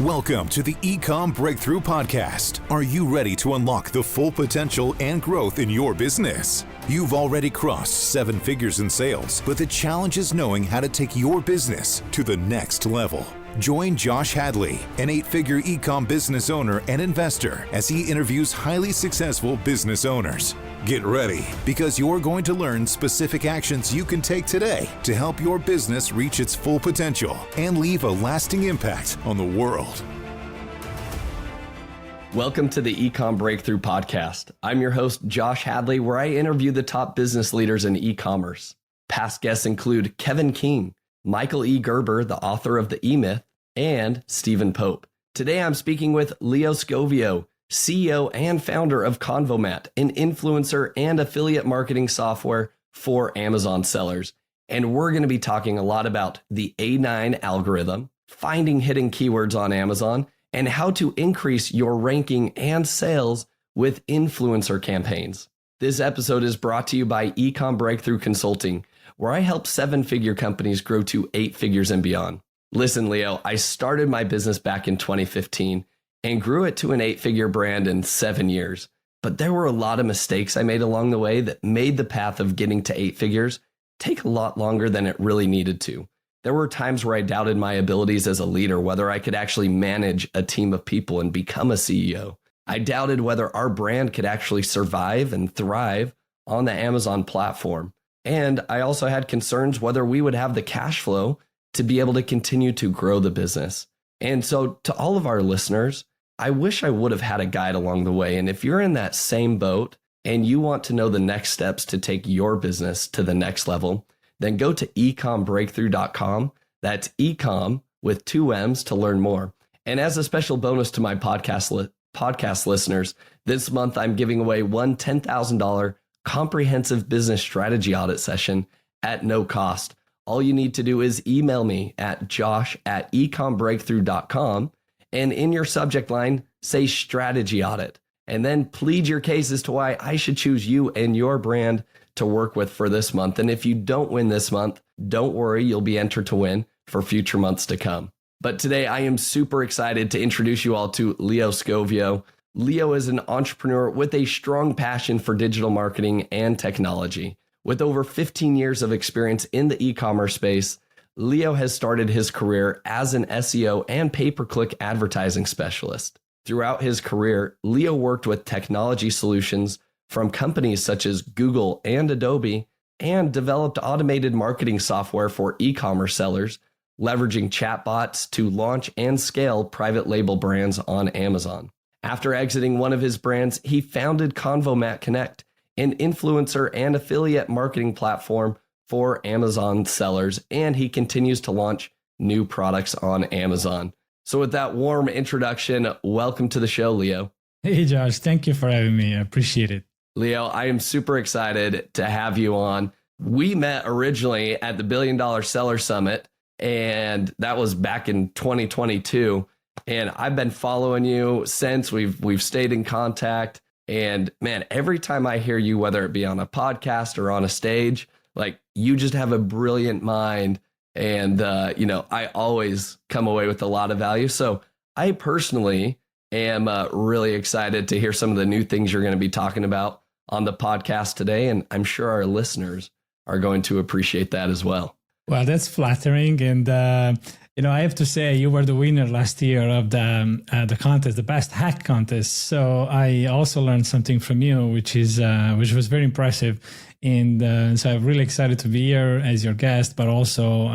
Welcome to the Ecomm Breakthrough Podcast. Are you ready to unlock the full potential and growth in your business? You've already crossed 7 figures in sales, but the challenge is knowing how to take your business to the next level. Join Josh Hadley, an 8-figure Ecomm business owner and investor, as he interviews highly successful business owners. Get ready, because you're going to learn specific actions you can take today to help your business reach its full potential and leave a lasting impact on the world. Welcome to the Ecomm Breakthrough Podcast. I'm your host, Josh Hadley, where I interview the top business leaders in e-commerce. Past guests include Kevin King, Michael E. Gerber, the author of The E-Myth, and Stephen Pope. Today I'm speaking with Leo Sgovio, CEO and founder of Convomat, an influencer and affiliate marketing software for Amazon sellers. And we're going to be talking a lot about the A9 algorithm, finding hidden keywords on Amazon, and how to increase your ranking and sales with influencer campaigns. This episode is brought to you by Ecomm Breakthrough Consulting, where I help 7-figure companies grow to 8 figures and beyond. Listen, Leo, I started my business back in 2015 and grew it to an 8-figure brand in 7 years. But there were a lot of mistakes I made along the way that made the path of getting to 8 figures take a lot longer than it really needed to. There were times where I doubted my abilities as a leader, whether I could actually manage a team of people and become a CEO. I doubted whether our brand could actually survive and thrive on the Amazon platform. And I also had concerns whether we would have the cash flow to be able to continue to grow the business. And so to all of our listeners, I wish I would have had a guide along the way. And if you're in that same boat and you want to know the next steps to take your business to the next level, then go to ecommbreakthrough.com. That's Ecomm with 2 M's to learn more. And as a special bonus to my podcast listeners, this month I'm giving away one $10,000 comprehensive business strategy audit session at no cost. All you need to do is email me at josh@ecommbreakthrough.com, and in your subject line, say strategy audit, and then plead your case as to why I should choose you and your brand to work with for this month. And if you don't win this month, don't worry, you'll be entered to win for future months to come. But today I am super excited to introduce you all to Leo Sgovio. Leo is an entrepreneur with a strong passion for digital marketing and technology. With over 15 years of experience in the e-commerce space, Leo has started his career as an SEO and pay-per-click advertising specialist. Throughout his career, Leo worked with technology solutions from companies such as Google and Adobe, and developed automated marketing software for e-commerce sellers, leveraging chatbots to launch and scale private label brands on Amazon. After exiting one of his brands, he founded Convomat Connect, an influencer and affiliate marketing platform for Amazon sellers, and he continues to launch new products on Amazon. So with that warm introduction, welcome to the show, Leo. Hey, Josh. Thank you for having me. I appreciate it. Leo, I am super excited to have you on. We met originally at the $1 Billion Seller Summit, and that was back in 2022. And I've been following you since. We've stayed in contact. And man, every time I hear you, whether it be on a podcast or on a stage, like you just have a brilliant mind. And, I always come away with a lot of value. So I personally am really excited to hear some of the new things you're going to be talking about on the podcast today. And I'm sure our listeners are going to appreciate that as well. Well, that's flattering. And, I have to say you were the winner last year of the contest, the best hack contest. So I also learned something from you, which was very impressive. And so I'm really excited to be here as your guest, but also,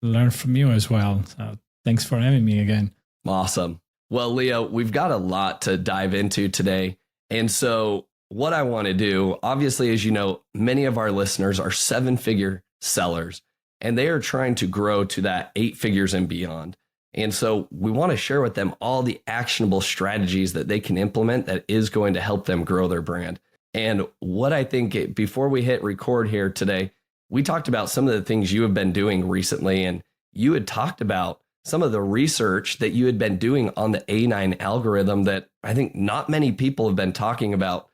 learn from you as well. So thanks for having me again. Awesome. Well, Leo, we've got a lot to dive into today. And so what I want to do, obviously, as you know, many of our listeners are 7-figure sellers, and they are trying to grow to that 8 figures and beyond. And so we want to share with them all the actionable strategies that they can implement that is going to help them grow their brand. And what I think before we hit record here today, we talked about some of the things you have been doing recently, and you had talked about some of the research that you had been doing on the A9 algorithm that I think not many people have been talking about,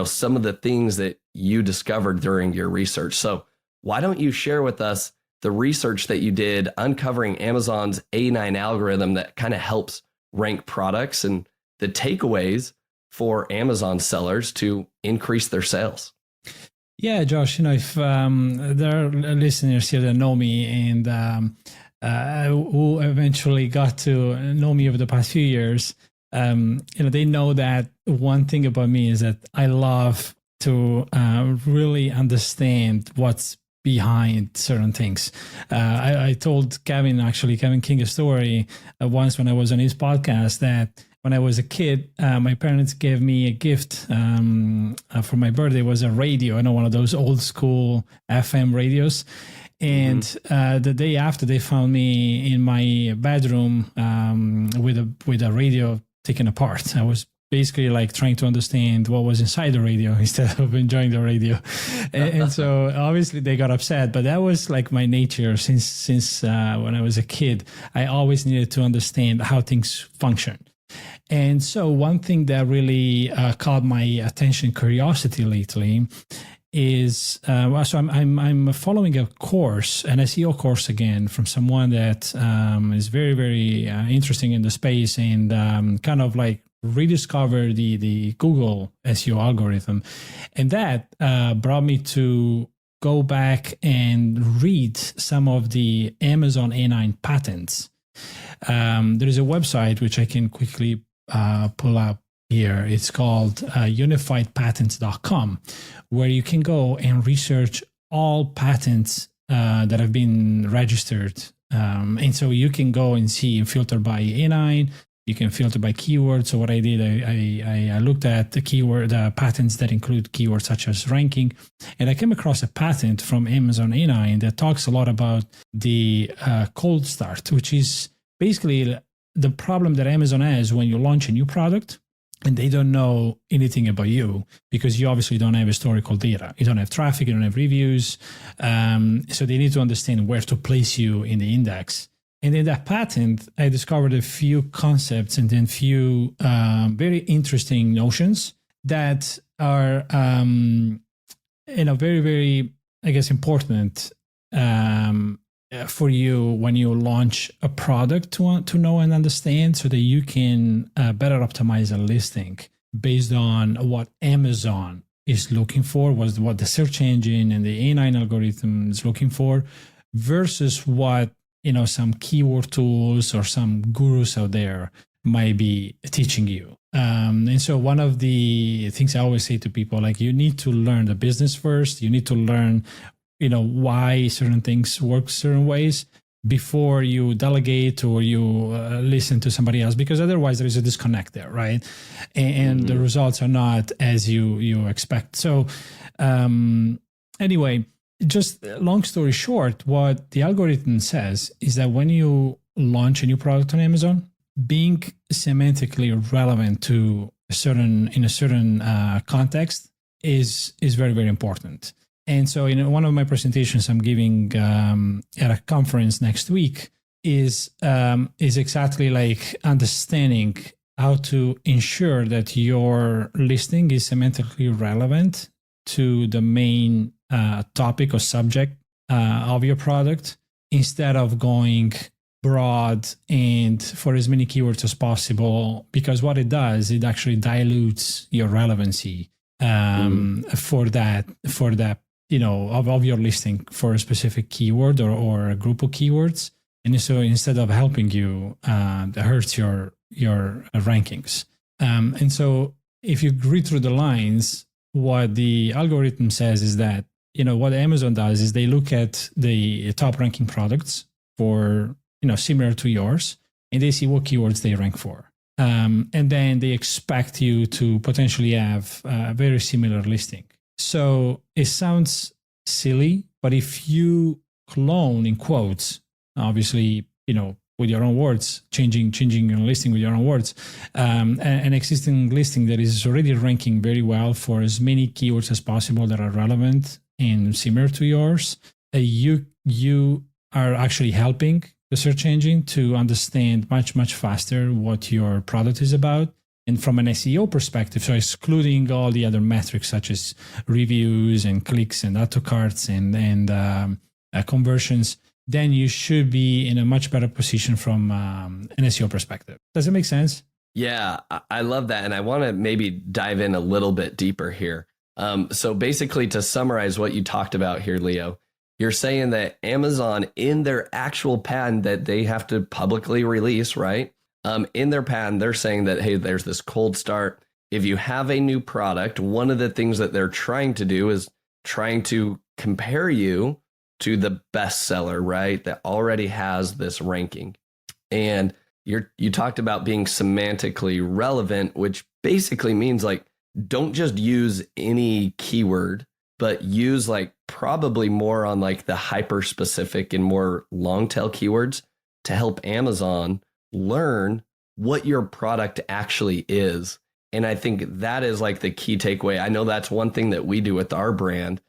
some of the things that you discovered during your research. So why don't you share with us the research that you did uncovering Amazon's A9 algorithm that kind of helps rank products and the takeaways for Amazon sellers to increase their sales. Yeah, Josh, if there are listeners here that know me and who eventually got to know me over the past few years, they know that one thing about me is that I love to really understand what's behind certain things. I told Kevin King, a story once when I was on his podcast that when I was a kid, my parents gave me a gift for my birthday. It was a radio, one of those old school FM radios. And the day after, they found me in my bedroom with a radio taken apart. I was basically like trying to understand what was inside the radio instead of enjoying the radio. And so obviously they got upset, but that was like my nature since when I was a kid. I always needed to understand how things function. And so one thing that really caught my attention, curiosity lately, is so I'm following a course, an SEO course again, from someone that is very, very interesting in the space and kind of like rediscover the Google SEO algorithm. And that brought me to go back and read some of the Amazon A9 patents. There is a website which I can quickly pull up here. It's called unifiedpatents.com, where you can go and research all patents that have been registered. And so you can go and see and filter by A9. You can filter by keywords. So what I did, I looked at the patents that include keywords such as ranking, and I came across a patent from Amazon A9 that talks a lot about the cold start, which is basically the problem that Amazon has when you launch a new product and they don't know anything about you because you obviously don't have historical data. You don't have traffic, you don't have reviews. So they need to understand where to place you in the index. And in that patent, I discovered a few concepts and then few very interesting notions that are, very, very, I guess, important for you when you launch a product to know and understand, so that you can better optimize a listing based on what Amazon is looking for, what the search engine and the A9 algorithm is looking for, versus what some keyword tools or some gurus out there might be teaching you. And so one of the things I always say to people, like, you need to learn the business first. You need to learn why certain things work certain ways before you delegate or you listen to somebody else, because otherwise there is a disconnect there, right? And the results are not as you expect. So anyway, just long story short, what the algorithm says is that when you launch a new product on Amazon, being semantically relevant to a certain context is very, very important. And so in one of my presentations I'm giving at a conference next week is exactly like understanding how to ensure that your listing is semantically relevant to the main topic or subject of your product, instead of going broad and for as many keywords as possible, because what it does, it actually dilutes your relevancy for that of your listing for a specific keyword or a group of keywords. And so instead of helping you, it hurts your rankings. And so if you read through the lines, what the algorithm says is that, what Amazon does is they look at the top ranking products for, similar to yours, and they see what keywords they rank for. And then they expect you to potentially have a very similar listing. So it sounds silly, but if you clone, in quotes, obviously, with your own words, changing your listing with your own words, an existing listing that is already ranking very well for as many keywords as possible that are relevant and similar to yours, you are actually helping the search engine to understand much, much faster what your product is about. And from an SEO perspective, so excluding all the other metrics such as reviews and clicks and add to carts and conversions, then you should be in a much better position from an SEO perspective. Does it make sense? Yeah, I love that. And I want to maybe dive in a little bit deeper here. So basically, to summarize what you talked about here, Leo, you're saying that Amazon, in their actual patent that they have to publicly release, right? In their patent, they're saying that, hey, there's this cold start. If you have a new product, one of the things that they're trying to do is trying to compare you to the bestseller, right? That already has this ranking. And you talked about being semantically relevant, which basically means like, don't just use any keyword, but use like probably more on like the hyper specific and more long tail keywords to help Amazon learn what your product actually is. And I think that is like the key takeaway. I know that's one thing that we do with our brand,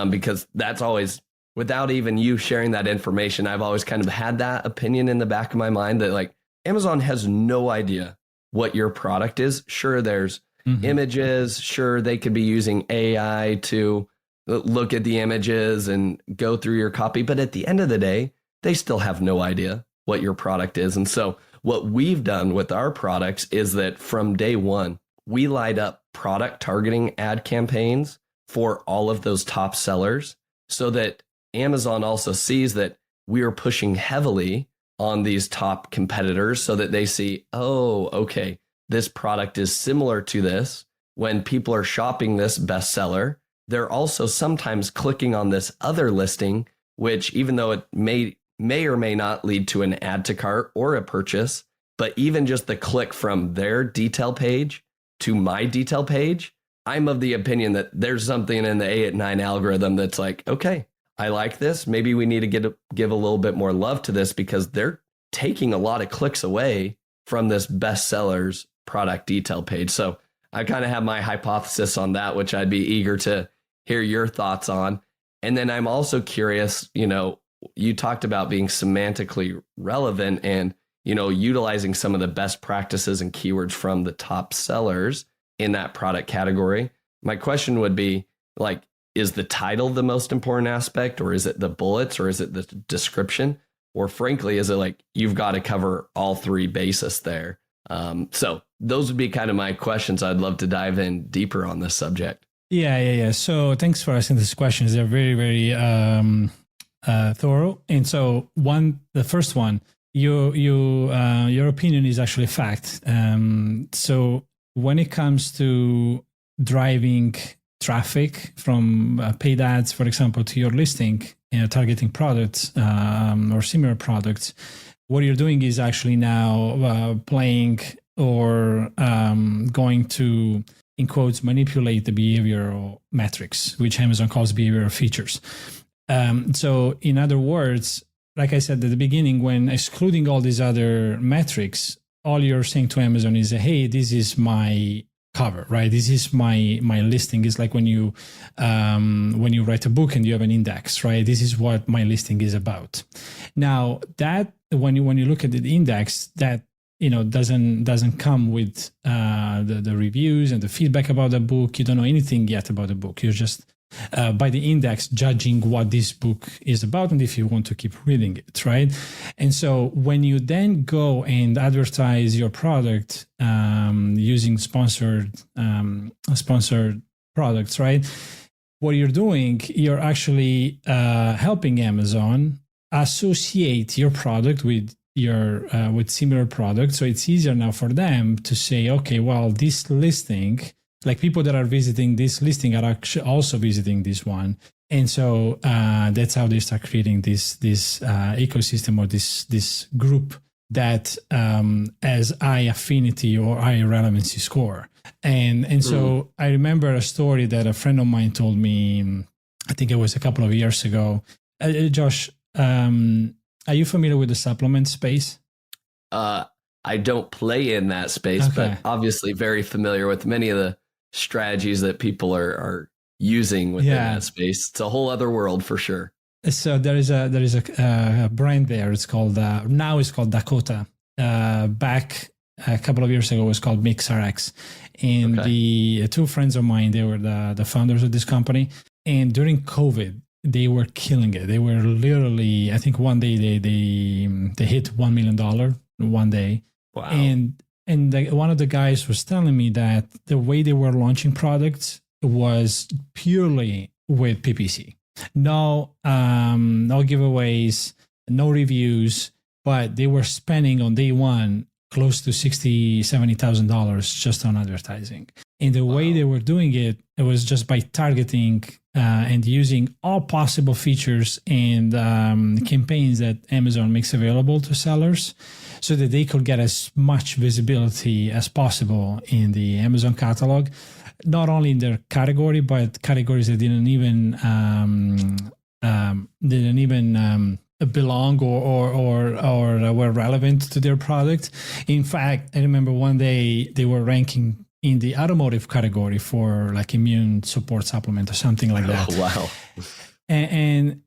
because that's always, without even you sharing that information, I've always kind of had that opinion in the back of my mind that like Amazon has no idea what your product is. Sure, there's images. Sure, they could be using AI to look at the images and go through your copy. But at the end of the day, they still have no idea what your product is. And so what we've done with our products is that from day one, we light up product targeting ad campaigns for all of those top sellers so that Amazon also sees that we are pushing heavily on these top competitors so that they see, oh, okay, this product is similar to this. When people are shopping this bestseller, they're also sometimes clicking on this other listing, which even though it may or may not lead to an add to cart or a purchase, but even just the click from their detail page to my detail page, I'm of the opinion that there's something in the 8 at 9 algorithm that's like, okay, I like this. Maybe we need to give a little bit more love to this because they're taking a lot of clicks away from this bestsellers product detail page. So I kind of have my hypothesis on that, which I'd be eager to hear your thoughts on. And then I'm also curious, you talked about being semantically relevant and, utilizing some of the best practices and keywords from the top sellers in that product category. My question would be like, is the title the most important aspect, or is it the bullets, or is it the description? Or frankly, is it like you've got to cover all three bases there? So those would be kind of my questions. I'd love to dive in deeper on this subject. Yeah. So thanks for asking these questions. They're very, very thorough. And so the first one, your opinion is actually fact. So when it comes to driving traffic from paid ads, for example, to your listing, targeting products or similar products, what you're doing is actually now playing or going to, in quotes, manipulate the behavioral metrics, which Amazon calls behavioral features. So in other words, like I said at the beginning, when excluding all these other metrics, all you're saying to Amazon is, hey, this is my cover, right? This is my listing. Is like when you write a book and you have an index, right? This is what my listing is about. Now that when you look at the index, that doesn't come with the reviews and the feedback about the book. You don't know anything yet about the book. You're just by the index judging what this book is about and if you want to keep reading it, right? And so when you then go and advertise your product using sponsored products, right? What you're doing, you're actually helping Amazon associate your product with with similar products. So it's easier now for them to say, okay, well, this listing, like people that are visiting this listing are actually also visiting this one. And so that's how they start creating this ecosystem or this group that has high affinity or high relevancy score. And so I remember a story that a friend of mine told me, I think it was a couple of years ago. Josh, are you familiar with the supplement space? I don't play in that space, but obviously very familiar with many of the strategies that people are using within that space. It's a whole other world for sure. So there is a brand there. It's called now it's called Dakota. Back a couple of years ago, it was called MixRx. And the two friends of mine, they were the founders of this company. And during COVID, they were killing it. They were literally, I think one day they hit $1 million one day. Wow. And one of the guys was telling me that the way they were launching products was purely with PPC. No giveaways, no reviews, but they were spending on day one close to $60,000-$70,000 just on advertising. And the way they were doing it, it was just by targeting and using all possible features and campaigns that Amazon makes available to sellers so that they could get as much visibility as possible in the Amazon catalog, not only in their category, but categories that didn't even belong or were relevant to their product. In fact, I remember one day they were ranking in the automotive category for like immune support supplement or something like that. Oh, wow. And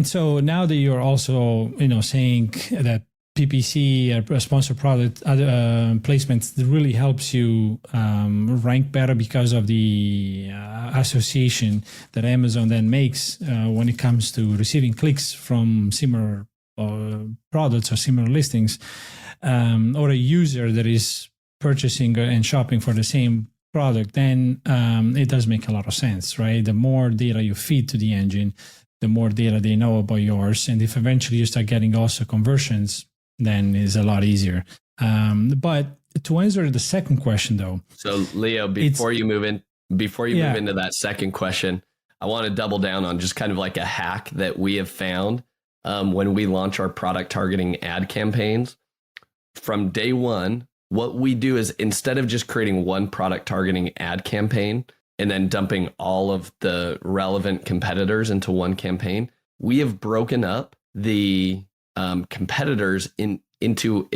so now that you're also, saying that PPC, a sponsored product placements, really helps you rank better because of the association that Amazon then makes when it comes to receiving clicks from similar products or similar listings, or a user that is purchasing and shopping for the same product, then it does make a lot of sense, right? The more data you feed to the engine, the more data they know about yours. And if eventually you start getting also conversions, then it's a lot easier. But to answer the second question, though. So Leo, before you move into that second question, I want to double down on just kind of like a hack that we have found when we launch our product targeting ad campaigns. From day one, what we do is instead of just creating one product targeting ad campaign and then dumping all of the relevant competitors into one campaign, we have broken up the competitors into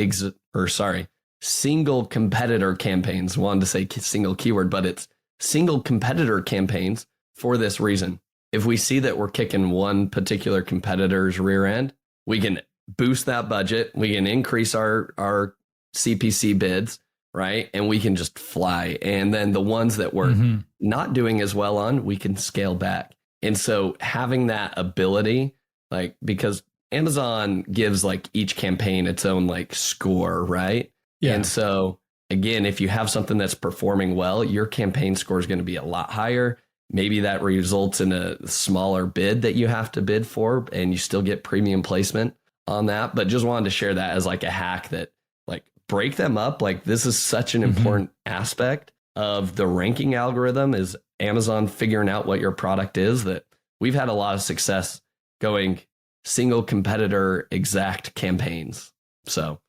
single competitor campaigns. Wanted to say single keyword, but it's single competitor campaigns for this reason. If we see that we're kicking one particular competitor's rear end, we can boost that budget. We can increase our CPC bids, right? And we can just fly. And then the ones that we're not doing as well on, we can scale back. And so having that ability, like, because Amazon gives like each campaign its own like score, right? Yeah. And so again, if you have something that's performing well, your campaign score is going to be a lot higher. Maybe that results in a smaller bid that you have to bid for, and you still get premium placement on that. But just wanted to share that as like a hack that like break them up. Like this is such an important aspect of the ranking algorithm, is Amazon figuring out what your product is, that we've had a lot of success going single competitor exact campaigns. So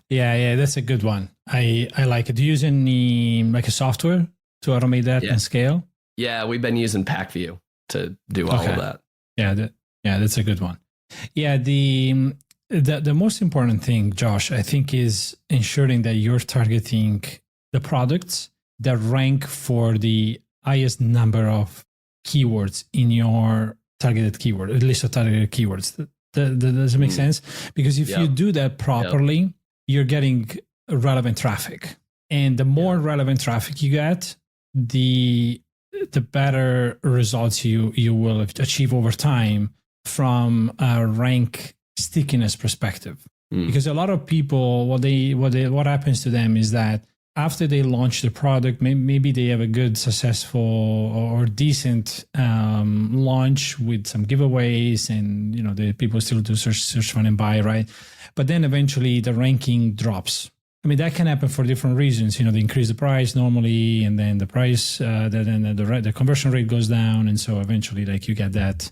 yeah, that's a good one. I like it. Do you use any like a software to automate that and scale? Yeah, we've been using PackView to do all of that. Yeah, that's a good one. Yeah, the most important thing, Josh, I think, is ensuring that you're targeting the products that rank for the highest number of keywords in your targeted keyword, at least targeted keywords. Does it make sense? Because if you do that properly, you're getting relevant traffic. And the more relevant traffic you get, the better results you will achieve over time from a rank stickiness perspective. Because a lot of people, what happens to them is that after they launch the product, maybe they have a good, successful or decent launch with some giveaways, and the people still do search fund and buy, right? But then eventually the ranking drops. I mean, that can happen for different reasons. They increase the price normally, and then the price, then the conversion rate goes down, and so eventually, like, you get that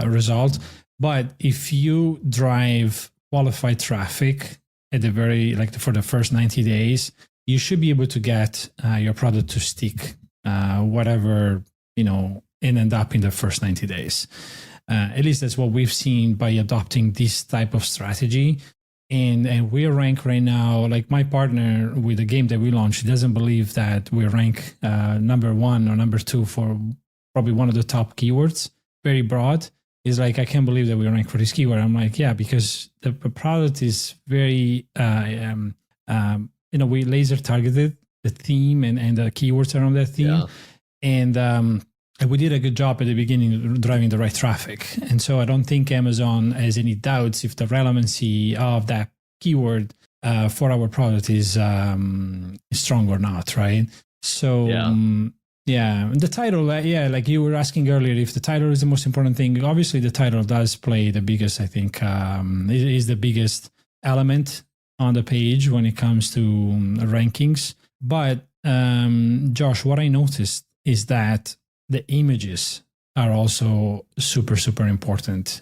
result. But if you drive qualified traffic at the for the first 90 days, you should be able to get your product to stick, whatever, and end up in the first 90 days. At least that's what we've seen by adopting this type of strategy. And we rank right now, like my partner with the game that we launched doesn't believe that we rank number one or number two for probably one of the top keywords, very broad. He's like, I can't believe that we rank for this keyword. I'm like, yeah, because the product is very, we laser targeted the theme and the keywords around that theme. Yeah. And we did a good job at the beginning driving the right traffic. And so I don't think Amazon has any doubts if the relevancy of that keyword for our product is strong or not, right? So yeah, the title, like you were asking earlier, if the title is the most important thing. Obviously, the title does play the biggest, I think, is the biggest element on the page when it comes to rankings. But Josh, what I noticed is that the images are also super, super important.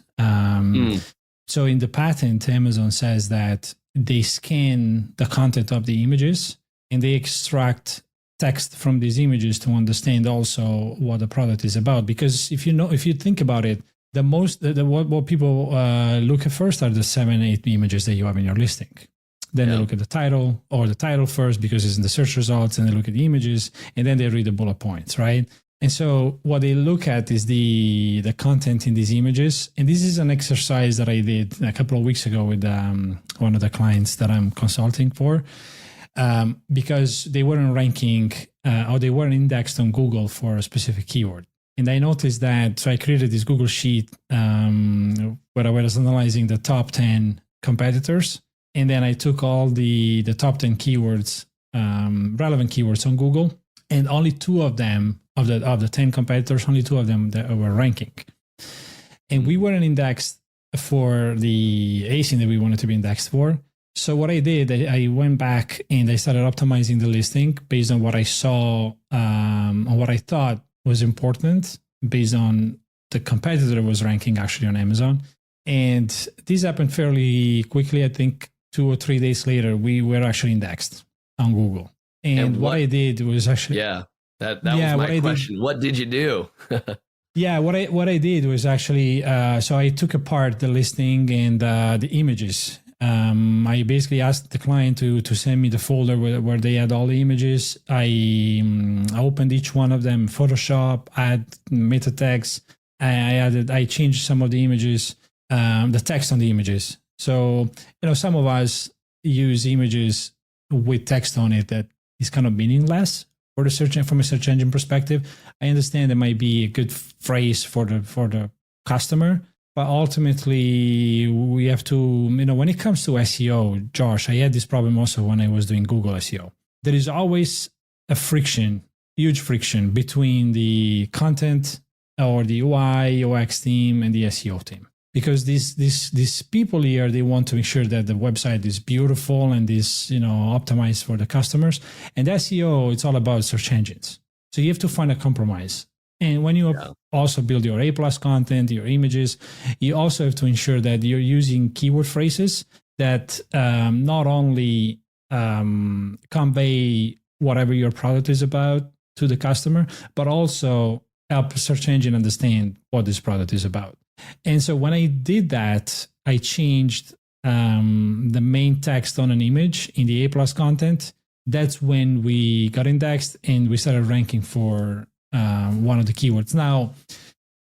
So in the patent, Amazon says that they scan the content of the images and they extract text from these images to understand also what the product is about. Because if you think about it, what people look at first are the 7-8 images that you have in your listing. Then they look at the title first because it's in the search results, and they look at the images, and then they read the bullet points, right? And so what they look at is the content in these images. And this is an exercise that I did a couple of weeks ago with one of the clients that I'm consulting for, because they weren't ranking or they weren't indexed on Google for a specific keyword. And I noticed that, so I created this Google sheet where I was analyzing the top 10 competitors. And then I took all the top 10 keywords, relevant keywords on Google, and only 2 of them, of the 10 competitors, only 2 of them that were ranking. And we weren't indexed for the ASIN that we wanted to be indexed for. So what I did, I went back and I started optimizing the listing based on what I saw, on what I thought was important, based on the competitor that was ranking actually on Amazon. And this happened fairly quickly. I think 2 or 3 days later, we were actually indexed on Google. And what I did was actually... Yeah, that was my question. What did you do? Yeah, what I did was actually, so I took apart the listing and the images. I basically asked the client to send me the folder where they had all the images. I opened each one of them, Photoshop, add meta tags. I changed some of the images, the text on the images. So, some of us use images with text on it that is kind of meaningless for the search, from a search engine perspective. I understand it might be a good phrase for the customer, but ultimately we have to, when it comes to SEO, Josh, I had this problem also when I was doing Google SEO. There is always a huge friction between the content or the UI, UX team and the SEO team. Because these people here, they want to make sure that the website is beautiful and is, optimized for the customers. And SEO, it's all about search engines. So you have to find a compromise. And when you also build your A+ content, your images, you also have to ensure that you're using keyword phrases that not only convey whatever your product is about to the customer, but also help search engine understand what this product is about. And so when I did that, I changed the main text on an image in the A+ content. That's when we got indexed and we started ranking for one of the keywords. Now,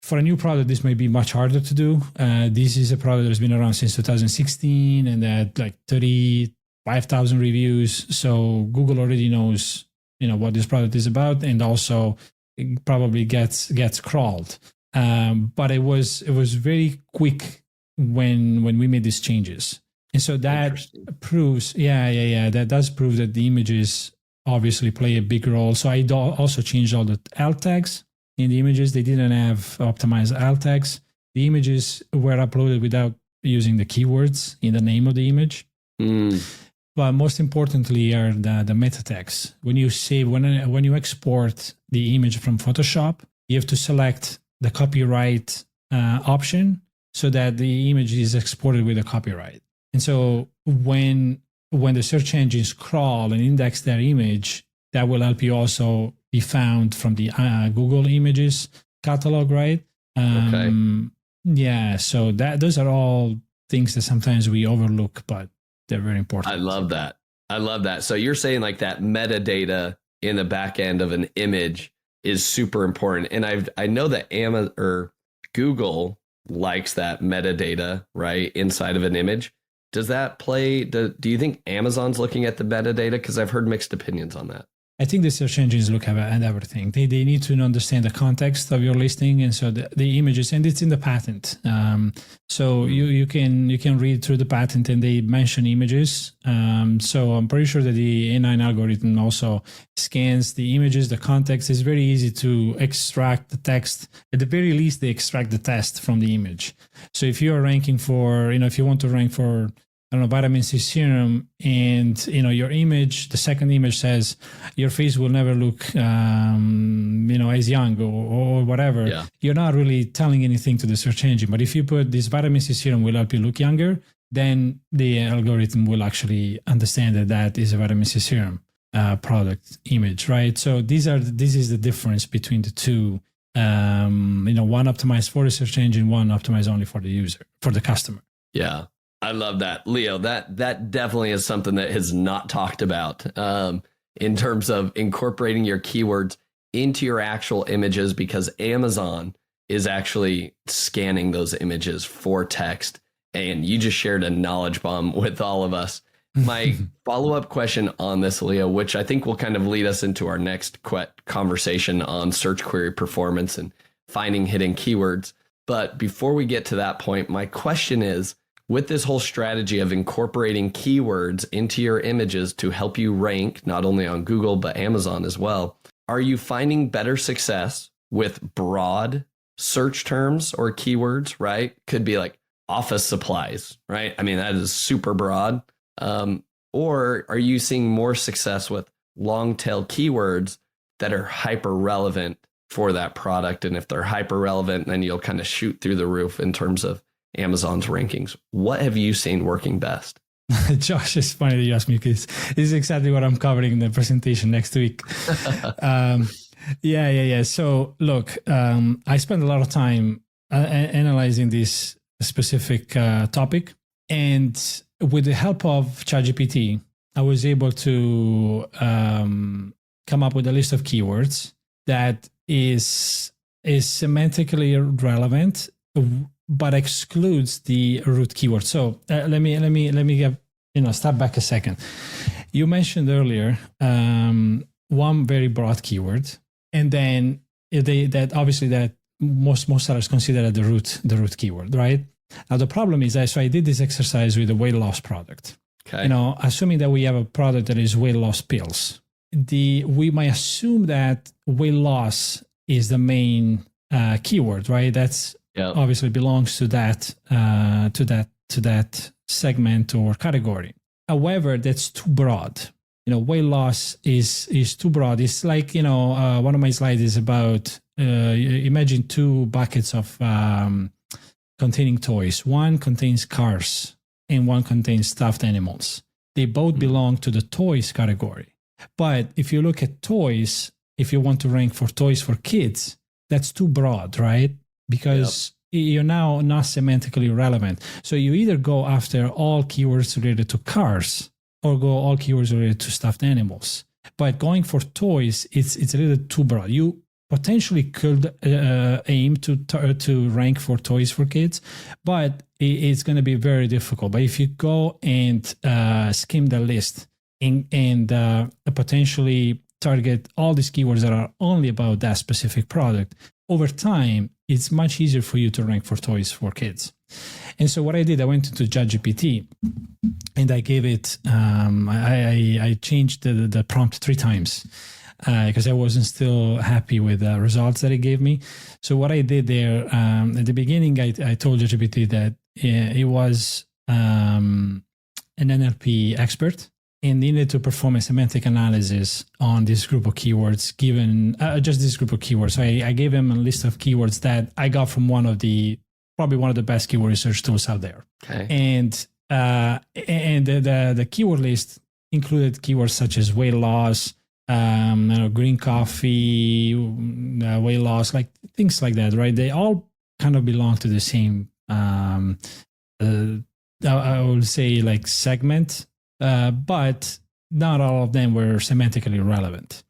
for a new product, this may be much harder to do. This is a product that's been around since 2016 and had like 35,000 reviews. So Google already knows, what this product is about, and also it probably gets crawled. But it was very quick when we made these changes. And so that proves, that does prove that the images obviously play a big role. So I also changed all the alt tags in the images. They didn't have optimized alt tags. The images were uploaded without using the keywords in the name of the image. But most importantly are the meta tags. When you export the image from Photoshop, you have to select the copyright option so that the image is exported with a copyright. And so when the search engines crawl and index their image, that will help you also be found from the Google Images catalog, right? Okay. Yeah, so those are all things that sometimes we overlook, but they're very important. I love that. So you're saying like that metadata in the back end of an image is super important. And I know that Amazon or Google likes that metadata, right, inside of an image. Does that play? Do you think Amazon's looking at the metadata? Because I've heard mixed opinions on that. I think the search engines look at everything. They need to understand the context of your listing, and so the images, and it's in the patent. So you can read through the patent, and they mention images. So I'm pretty sure that the A9 algorithm also scans the images, the context. It's very easy to extract the text. At the very least, they extract the text from the image. So if you are ranking for, if you want to rank for, I don't know, vitamin C serum, and your image, the second image says your face will never look, as young or whatever. Yeah. You're not really telling anything to the search engine. But if you put this vitamin C serum will help you look younger, then the algorithm will actually understand that is a vitamin C serum product image, right? So this is the difference between the two. One optimized for the search engine, one optimized only for the user, for the customer. Yeah. I love that, Leo. That definitely is something that is not talked about in terms of incorporating your keywords into your actual images, because Amazon is actually scanning those images for text. And you just shared a knowledge bomb with all of us. My follow-up question on this, Leo, which I think will kind of lead us into our next conversation on search query performance and finding hidden keywords. But before we get to that point, my question is, with this whole strategy of incorporating keywords into your images to help you rank not only on Google, but Amazon as well, are you finding better success with broad search terms or keywords, right? Could be like office supplies, right? I mean, that is super broad. Or are you seeing more success with long tail keywords that are hyper relevant for that product? And if they're hyper relevant, then you'll kind of shoot through the roof in terms of Amazon's rankings. What have you seen working best? Josh, it's funny that you asked me, because this is exactly what I'm covering in the presentation next week. Yeah. So look, I spent a lot of time analyzing this specific topic, and with the help of ChatGPT, I was able to come up with a list of keywords that is semantically relevant, but excludes the root keyword. So let me get, step back a second. You mentioned earlier one very broad keyword, and then that obviously that most sellers consider the root keyword, right? Now the problem is so I did this exercise with a weight loss product. Okay. Assuming that we have a product that is weight loss pills, we might assume that weight loss is the main keyword, right? That's obviously belongs to that segment or category. However, that's too broad. Weight loss is too broad. It's like, one of my slides is about, imagine two buckets of containing toys. One contains cars and one contains stuffed animals. They both belong to the toys category. But if you look at toys, if you want to rank for toys for kids, that's too broad, right? Because you're now not semantically relevant. So you either go after all keywords related to cars or go all keywords related to stuffed animals. But going for toys, it's a little too broad. You potentially could aim to rank for toys for kids, but it's going to be very difficult. But if you go and skim the list and potentially target all these keywords that are only about that specific product, over time, it's much easier for you to rank for toys for kids. And so what I did, I went into ChatGPT and I gave it, I changed the prompt 3 times because I wasn't still happy with the results that it gave me. So what I did there, at the beginning, I told ChatGPT that it was an NLP expert and needed to perform a semantic analysis on this group of keywords, given just this group of keywords. So I gave him a list of keywords that I got from probably one of the best keyword research tools out there. Okay. And the keyword list included keywords such as weight loss, green coffee, weight loss, like things like that, right? They all kind of belong to the same, I would say, like segment. But not all of them were semantically relevant.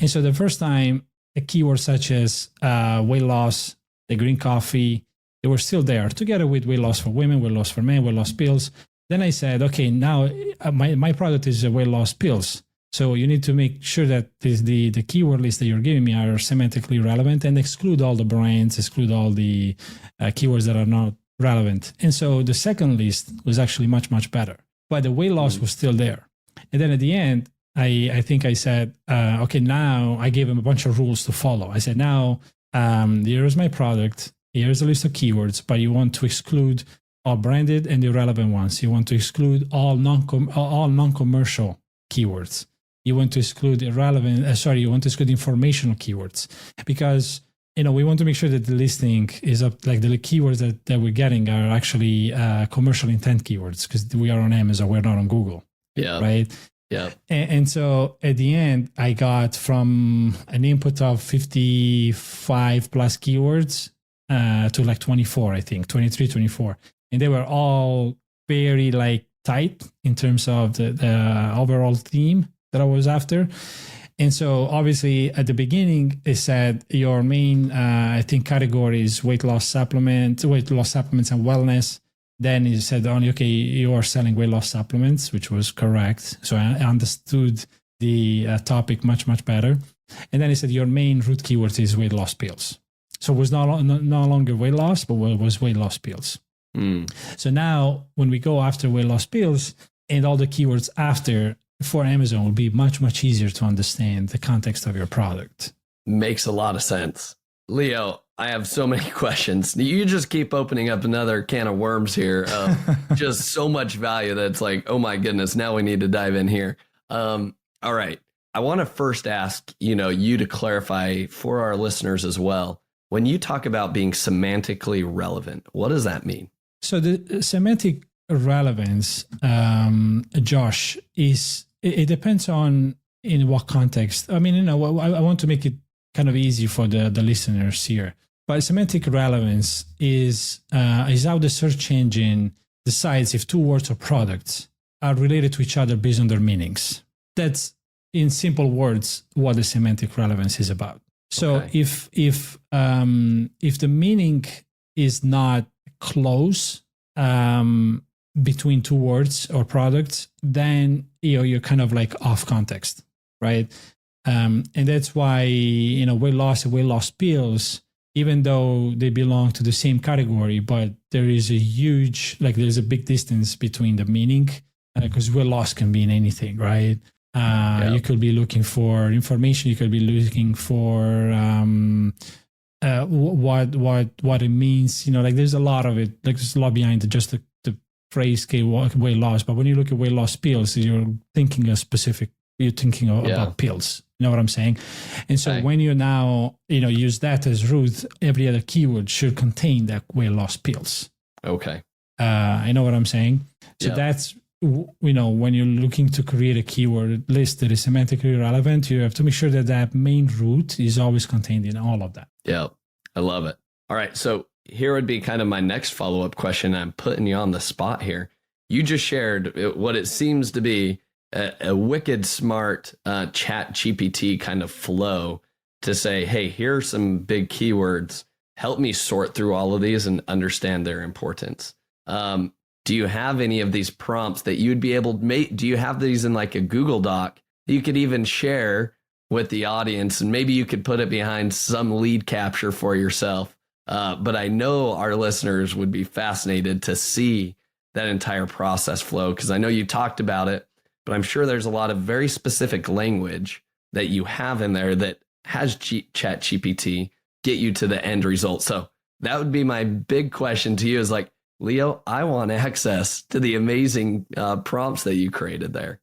And so the first time a keyword such as weight loss, the green coffee, they were still there together with weight loss for women, weight loss for men, weight loss pills. Then I said, okay, now my product is weight loss pills. So you need to make sure that the keyword list that you're giving me are semantically relevant, and exclude all the brands, exclude all the keywords that are not relevant. And so the second list was actually much, much better, but the weight loss was still there. And then at the end, I think I said, okay, now I gave him a bunch of rules to follow. I said, now here's my product, here's a list of keywords, but you want to exclude all branded and irrelevant ones. You want to exclude all non-commercial keywords. You want to exclude you want to exclude informational keywords, because we want to make sure that the listing is up, like the keywords that we're getting are actually commercial intent keywords, because we are on Amazon, we're not on Google. Yeah. Right. Yeah. And so at the end, I got from an input of 55 plus keywords to like 24, I think, 23, 24. And they were all very like tight in terms of the overall theme that I was after. And so obviously at the beginning, it said your main, I think, category is weight loss supplements and wellness. Then it said only, okay, you are selling weight loss supplements, which was correct. So I understood the topic much, much better. And then it said your main root keyword is weight loss pills. So it was no longer weight loss, but it was weight loss pills. So now when we go after weight loss pills and all the keywords after for Amazon will be much, much easier to understand the context of your product. Makes a lot of sense. Leo, I have so many questions. You just keep opening up another can of worms here. Just so much value that's like, oh my goodness, now we need to dive in here. All right. I want to first ask, you to clarify for our listeners as well. When you talk about being semantically relevant, what does that mean? So the semantic relevance, Josh, it depends on in what context. I mean, I want to make it kind of easy for the listeners here. But semantic relevance is how the search engine decides if two words or products are related to each other based on their meanings. That's, in simple words, what the semantic relevance is about. So okay. If the meaning is not close between two words or products, then you're kind of like off context, right? And that's why weight loss and weight loss pills, even though they belong to the same category, but there is there's a big distance between the meaning, because weight loss can be in anything, right? You could be looking for information. You could be looking for what it means. There's a lot of it. Like there's a lot behind just the phrase weight loss. But when you look at weight loss pills, you're thinking about pills. You know what I'm saying? And so when you now use that as root, every other keyword should contain that weight loss pills. Okay. I know what I'm saying. So that's when you're looking to create a keyword list that is semantically relevant, you have to make sure that main root is always contained in all of that. Yeah, I love it. All right, so here would be kind of my next follow-up question. I'm putting you on the spot here. You just shared what it seems to be a wicked smart chat GPT kind of flow to say, hey, here are some big keywords. Help me sort through all of these and understand their importance. Do you have any of these prompts that you'd be able to make? Do you have these in like a Google Doc that you could even share with the audience? And maybe you could put it behind some lead capture for yourself. But I know our listeners would be fascinated to see that entire process flow, because I know you talked about it, but I'm sure there's a lot of very specific language that you have in there that has Chat GPT get you to the end result. So that would be my big question to you is like, Leo, I want access to the amazing prompts that you created there.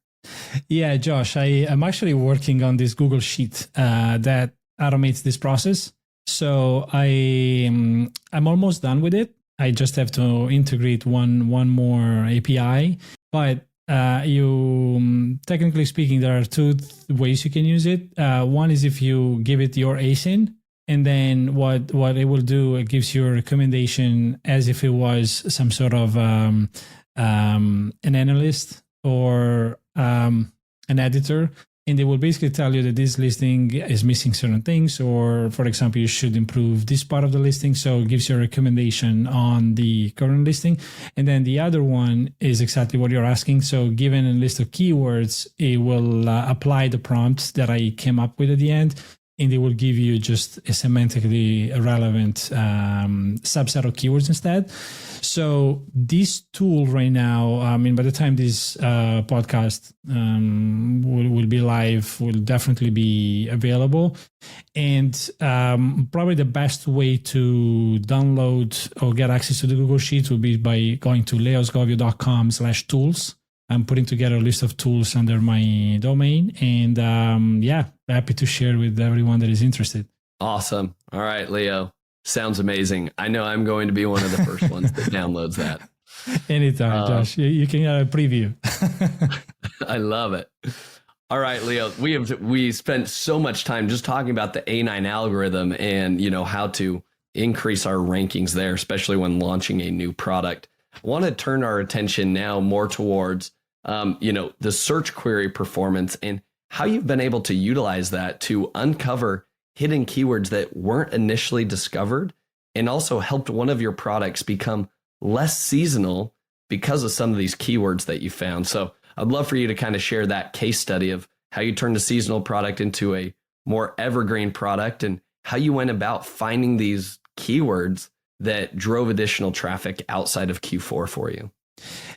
Yeah, Josh, I'm actually working on this Google Sheet that automates this process. So I'm almost done with it. I just have to integrate one more API. But technically speaking, there are two ways you can use it. One is if you give it your ASIN. And then what it will do, it gives you a recommendation as if it was some sort of an analyst or an editor And they will basically tell you that this listing is missing certain things, or for example, you should improve this part of the listing. So it gives you a recommendation on the current listing. And then the other one is exactly what you're asking. So given a list of keywords, it will apply the prompts that I came up with at the end, and they will give you just a semantically relevant subset of keywords instead. So this tool right now, I mean, by the time this podcast will be live, will definitely be available. And probably the best way to download or get access to the Google Sheets will be by going to leosgovio.com/tools. I'm putting together a list of tools under my domain, and happy to share with everyone that is interested. Awesome. All right, Leo. Sounds amazing. I know I'm going to be one of the first ones that downloads that. Anytime, Josh. You can get a preview. I love it. All right, Leo. We spent so much time just talking about the A9 algorithm and how to increase our rankings there, especially when launching a new product. I want to turn our attention now more towards, the search query performance and how you've been able to utilize that to uncover hidden keywords that weren't initially discovered, and also helped one of your products become less seasonal because of some of these keywords that you found. So I'd love for you to kind of share that case study of how you turned a seasonal product into a more evergreen product and how you went about finding these keywords that drove additional traffic outside of Q4 for you.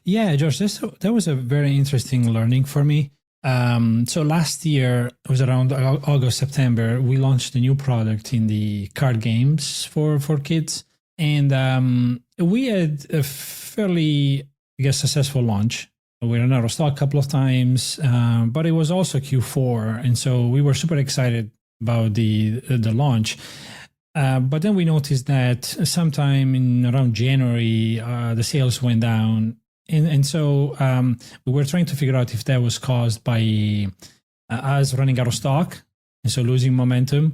Yeah, Josh, that was a very interesting learning for me. So last year, it was around August, September, we launched a new product in the card games for kids. And we had a fairly, successful launch. We ran out of stock a couple of times, but it was also Q4. And so we were super excited about the launch. But then we noticed that sometime in around January, the sales went down. And so we were trying to figure out if that was caused by us running out of stock, and so losing momentum,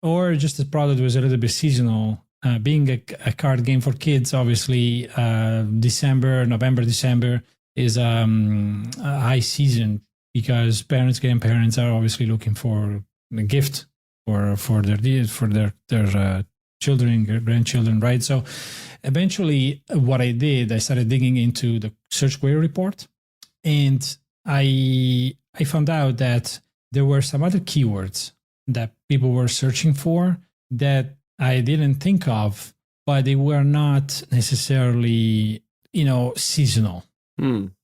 or just the product was a little bit seasonal. Being a card game for kids, obviously, November, December is a high season because parents, grandparents are obviously looking for a gift for their children, grandchildren, right? So eventually what I did, I started digging into the search query report, and I found out that there were some other keywords that people were searching for that I didn't think of, but they were not necessarily, seasonal.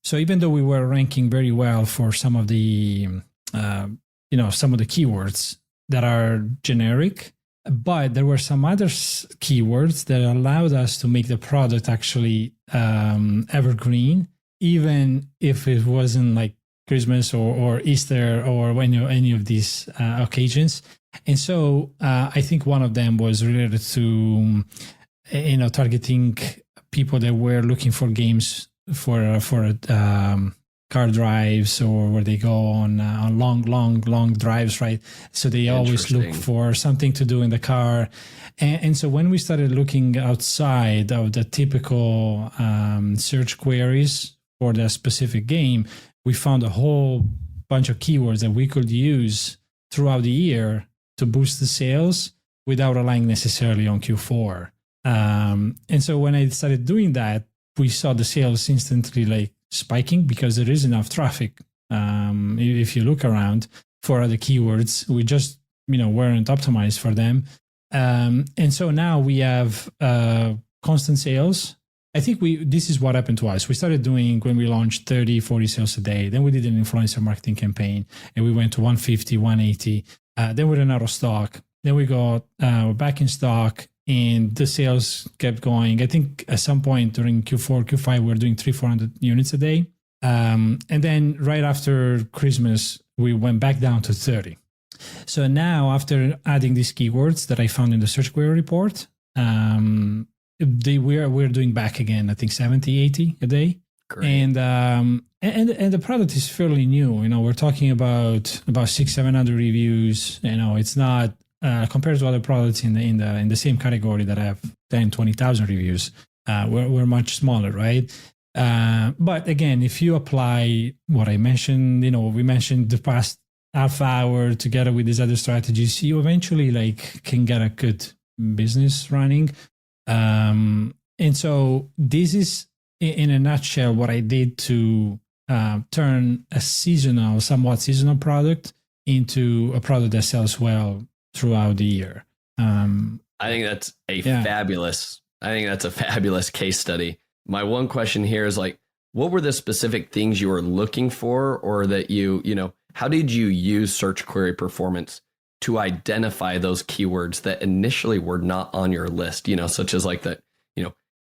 So even though we were ranking very well for some of the, some of the keywords that are generic, but there were some other keywords that allowed us to make the product actually evergreen, even if it wasn't like Christmas or Easter or any of these occasions. And so I think one of them was related to, targeting people that were looking for games for car drives, or where they go on long drives, right? So they always look for something to do in the car. And so when we started looking outside of the typical search queries for the specific game, we found a whole bunch of keywords that we could use throughout the year to boost the sales without relying necessarily on Q4. And so when I started doing that, we saw the sales instantly spiking because there is enough traffic. If you look around for other keywords, we just weren't optimized for them. And so now we have constant sales. I think this is what happened to us. We started doing, when we launched, 30, 40 sales a day. Then we did an influencer marketing campaign and we went to 150, 180. Then we ran out of stock. Then we got back in stock, and the sales kept going. I think at some point during Q4, Q5, we were doing 300-400 units a day. And then right after Christmas, we went back down to 30. So now, after adding these keywords that I found in the search query report, we're doing back again, I think 70, 80 a day. Great. And the product is fairly new. We're talking about 600-700 reviews. It's not compared to other products in the same category that have 10,000-20,000 reviews. We're much smaller, right? But again, if you apply what I mentioned, we mentioned the past half hour together with these other strategies, you eventually like can get a good business running. And so this is in a nutshell what I did to turn a somewhat seasonal product into a product that sells well throughout the year. I think that's a fabulous case study. My one question here is like, what were the specific things you were looking for, or that how did you use search query performance to identify those keywords that initially were not on your list, such as like the,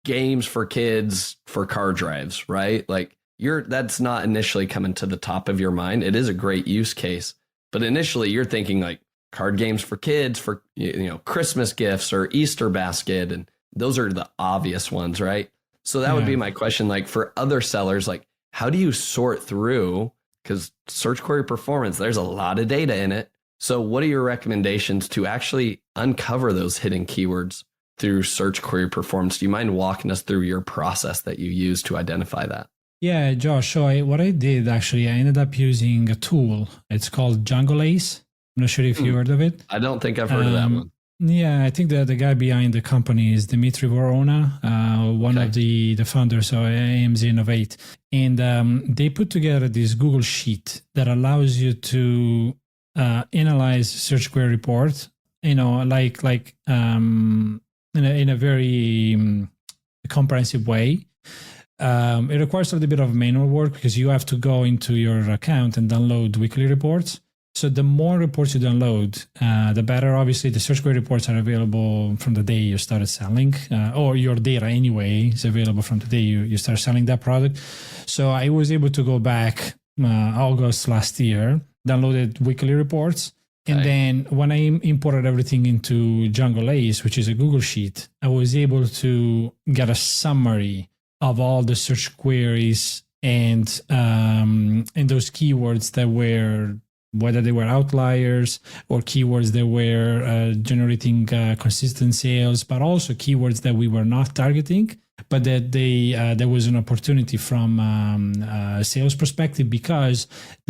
games for kids for car drives, right? Like that's not initially coming to the top of your mind. It is a great use case, but initially you're thinking like card games for kids for, Christmas gifts or Easter basket. And those are the obvious ones, right? So that would be my question. Like for other sellers, like how do you sort through, because search query performance, there's a lot of data in it. So what are your recommendations to actually uncover those hidden keywords through search query performance? Do you mind walking us through your process that you use to identify that? Yeah, Josh. So what I did actually, I ended up using a tool. It's called Jungle Ace. I'm not sure if you heard of it. I don't think I've heard of that one. Yeah, I think the guy behind the company is Dimitri Vorona, one of the founders of AMZ Innovate. And they put together this Google Sheet that allows you to analyze search query report, in a very comprehensive way. It requires a little bit of manual work because you have to go into your account and download weekly reports. So the more reports you download, the better. Obviously, the search query reports are available from the day you started selling, or your data anyway is available from the day you start selling that product. So I was able to go back August last year, downloaded weekly reports. And then when I imported everything into Jungle Ace, which is a Google Sheet, I was able to get a summary of all the search queries and those keywords that were, whether they were outliers or keywords that were generating consistent sales, but also keywords that we were not targeting, but that there was an opportunity from a sales perspective because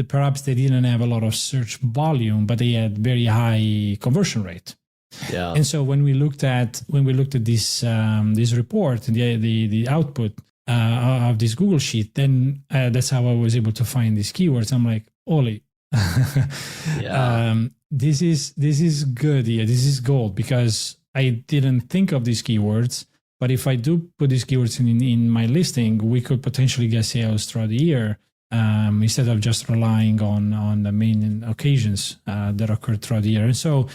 perhaps they didn't have a lot of search volume, but they had very high conversion rate. Yeah. And so when we looked at this report, the output of this Google Sheet, then that's how I was able to find these keywords. I'm like, holy. This is good. Yeah, this is gold because I didn't think of these keywords. But if I do put these keywords in my listing, we could potentially get sales throughout the year instead of just relying on the main occasions that occur throughout the year. And so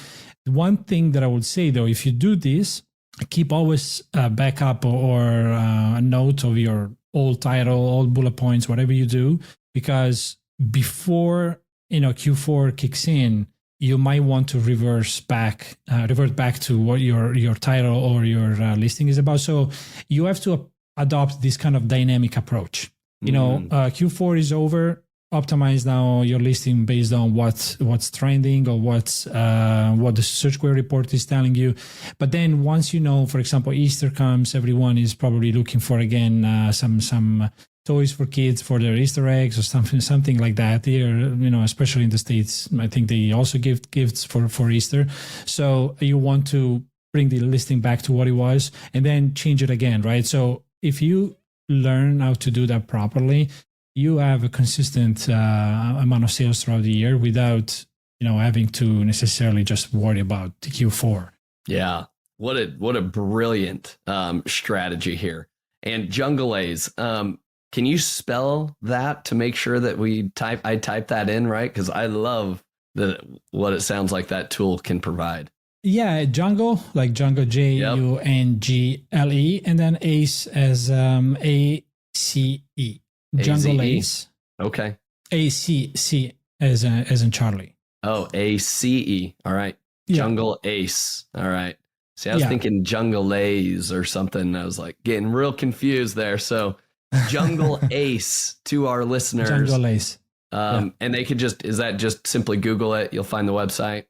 one thing that I would say, though, if you do this, keep always a backup or a note of your old title, old bullet points, whatever you do, because before Q4 kicks in, you might want to revert back to what your title or your listing is about. So you have to adopt this kind of dynamic approach. Q4 is over. Optimize now your listing based on what's trending or what the search query report is telling you. But then once for example, Easter comes, everyone is probably looking for again some toys for kids for their Easter eggs or something like that. Here, especially in the States, I think they also give gifts for Easter. So you want to bring the listing back to what it was and then change it again, right? So if you learn how to do that properly, you have a consistent amount of sales throughout the year without, having to necessarily just worry about the Q4. Yeah. What a brilliant strategy here. And Jungle Ace, can you spell that to make sure that I type that in right? Because I love what it sounds like that tool can provide. Yeah, Jungle, like Jungle, Jungle, and then Ace as ACE. Jungle Ace. Okay. ACC as in Charlie. Oh, ACE. All right. Yeah. Jungle Ace. All right. See, I was thinking Jungle Ace or something. I was like getting real confused there. So Jungle Ace to our listeners. Jungle Ace. And they could is that just simply Google it? You'll find the website.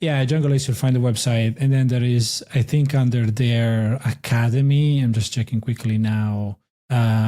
Yeah, Jungle Ace, you'll find the website. And then there is, I think under their academy, I'm just checking quickly now.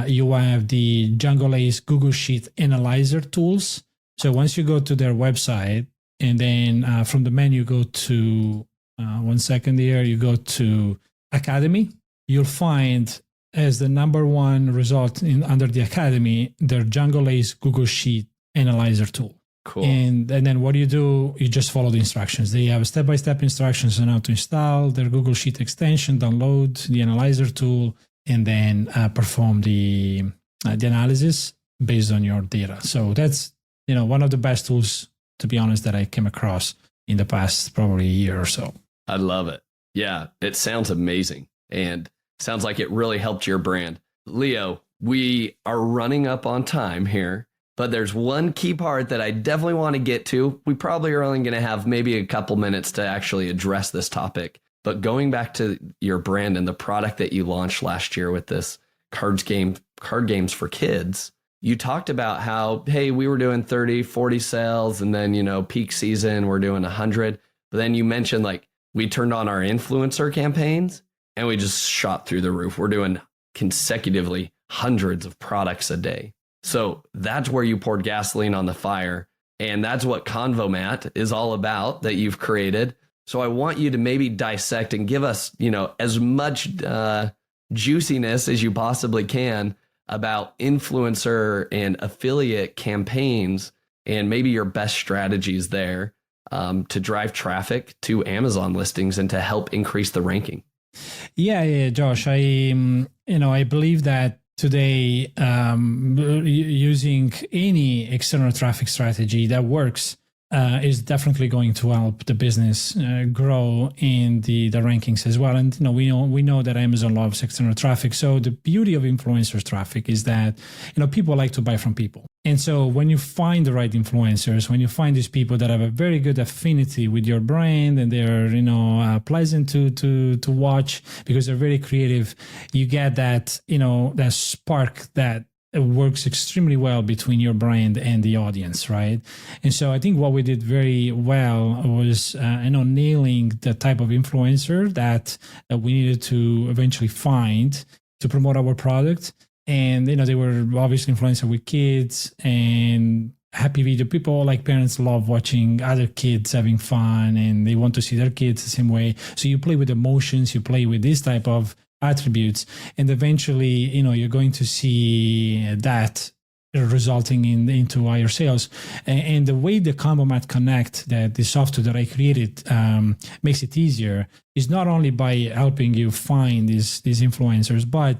You have the Jungle Ace Google Sheet Analyzer tools. So once you go to their website, and then from the menu, go to 1 second here, you go to Academy, you'll find as the number one result under the Academy, their Jungle Ace Google Sheet Analyzer tool. Cool. And then what you do, you just follow the instructions. They have step-by-step instructions on how to install their Google Sheet extension, download the Analyzer tool, and then perform the analysis based on your data. So that's one of the best tools, to be honest, that I came across in the past probably a year or so. I love it. Yeah, it sounds amazing. And sounds like it really helped your brand. Leo, we are running up on time here, but there's one key part that I definitely want to get to. We probably are only going to have maybe a couple minutes to actually address this topic. But going back to your brand and the product that you launched last year with this card games for kids, you talked about how, hey, we were doing 30, 40 sales, and then, peak season, we're doing 100. But then you mentioned like we turned on our influencer campaigns and we just shot through the roof. We're doing consecutively hundreds of products a day. So that's where you poured gasoline on the fire. And that's what Convomat is all about that you've created. So I want you to maybe dissect and give us, as much juiciness as you possibly can about influencer and affiliate campaigns and maybe your best strategies there to drive traffic to Amazon listings and to help increase the ranking. Yeah, Josh. I believe that today, using any external traffic strategy that works is definitely going to help the business grow in the rankings as well. And we know that Amazon loves external traffic. So the beauty of influencers traffic is that people like to buy from people. And so when you find the right influencers, when you find these people that have a very good affinity with your brand and they're pleasant to watch because they're very creative, you get that that spark that works extremely well between your brand and the audience, right? And so I think what we did very well was nailing the type of influencer that we needed to eventually find to promote our product. And they were obviously influencer with kids and happy video. People, like parents, love watching other kids having fun and they want to see their kids the same way. So you play with emotions, you play with this type of attributes, and eventually you're going to see that resulting into higher sales. And the way the Convomat Connect, the software that I created, makes it easier is not only by helping you find these influencers, but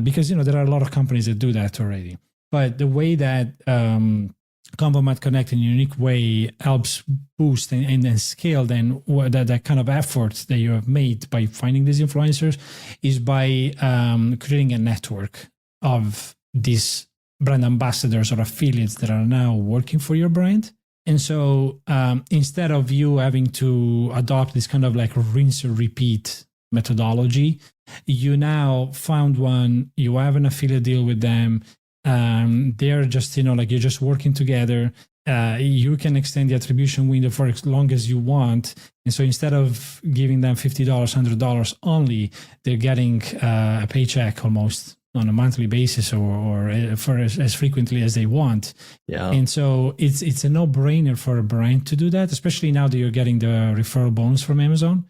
because there are a lot of companies that do that already, but the way that Convomat Connect in a unique way helps boost and then scale then that kind of effort that you have made by finding these influencers is by creating a network of these brand ambassadors or affiliates that are now working for your brand. And so instead of you having to adopt this kind of like rinse and repeat methodology, you now found one, you have an affiliate deal with them. They're just, you're just working together. You can extend the attribution window for as long as you want. And so instead of giving them $50, $100 only, they're getting a paycheck almost on a monthly basis or for as frequently as they want. Yeah. And so it's a no-brainer for a brand to do that, especially now that you're getting the referral bonus from Amazon.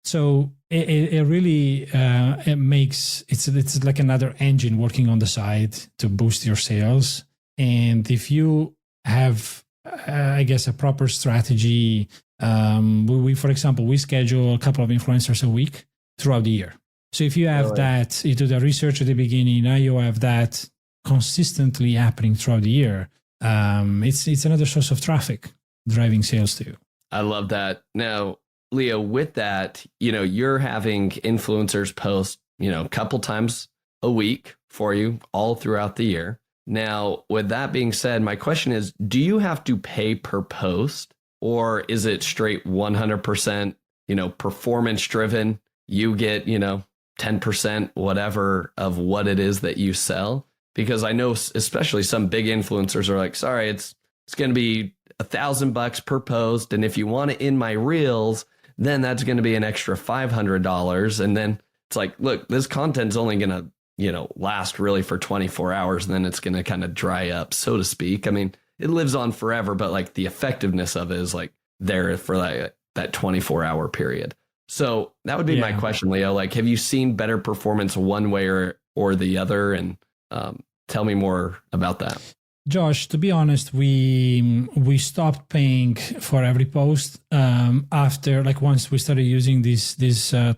So it really it makes it's like another engine working on the side to boost your sales. And if you have, I guess, a proper strategy, we for example, we schedule a couple of influencers a week throughout the year. So if you have that, you do the research at the beginning, now you have that consistently happening throughout the year. It's another source of traffic driving sales to you. I love that. Now, Leo, with that, you're having influencers post, a couple times a week for you all throughout the year. Now, with that being said, my question is, do you have to pay per post, or is it straight 100%, performance driven? You get, 10%, whatever of what it is that you sell? Because I know especially some big influencers are like, sorry, it's going to be $1,000 per post. And if you want it in my reels, then that's going to be an extra $500. And then it's like, look, this content's only going to, last really for 24 hours. And then it's going to kind of dry up, so to speak. I mean, it lives on forever, but like the effectiveness of it is like there for like that 24-hour period. So that would be my question, Leo. Like, have you seen better performance one way or the other? And tell me more about that. Josh, to be honest, we stopped paying for every post after, like, once we started using this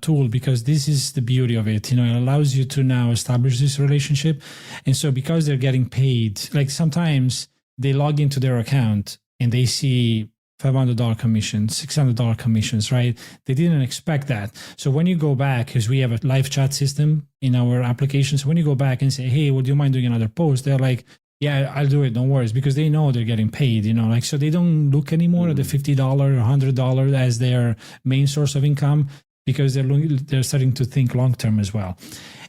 tool, because this is the beauty of it. It allows you to now establish this relationship. And so because they're getting paid, like sometimes they log into their account and they see $500 commissions, $600 commissions, right? They didn't expect that. So when you go back, because we have a live chat system in our applications, when you go back and say, hey, would you mind doing another post? They're like, yeah, I'll do it. Don't worry. It's because they know they're getting paid, so they don't look anymore at the $50 or $100 as their main source of income, because they're starting to think long-term as well.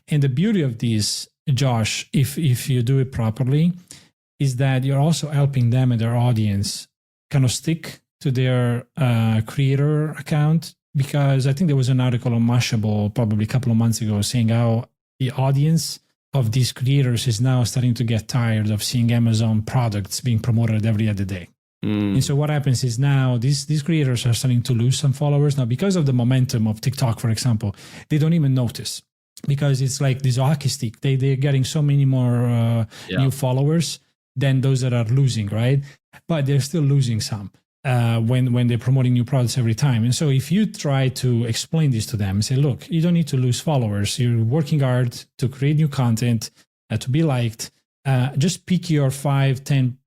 And the beauty of this, Josh, if you do it properly, is that you're also helping them and their audience kind of stick to their creator account. Because I think there was an article on Mashable probably a couple of months ago saying how the audience of these creators is now starting to get tired of seeing Amazon products being promoted every other day. And so what happens is now these creators are starting to lose some followers. Now, because of the momentum of TikTok, for example, they don't even notice, because it's like this hockey stick. They're getting so many more new followers than those that are losing, right? But they're still losing some when they're promoting new products every time. And so if you try to explain this to them and say, look, you don't need to lose followers. You're working hard to create new content, to be liked. Just pick your 5, 10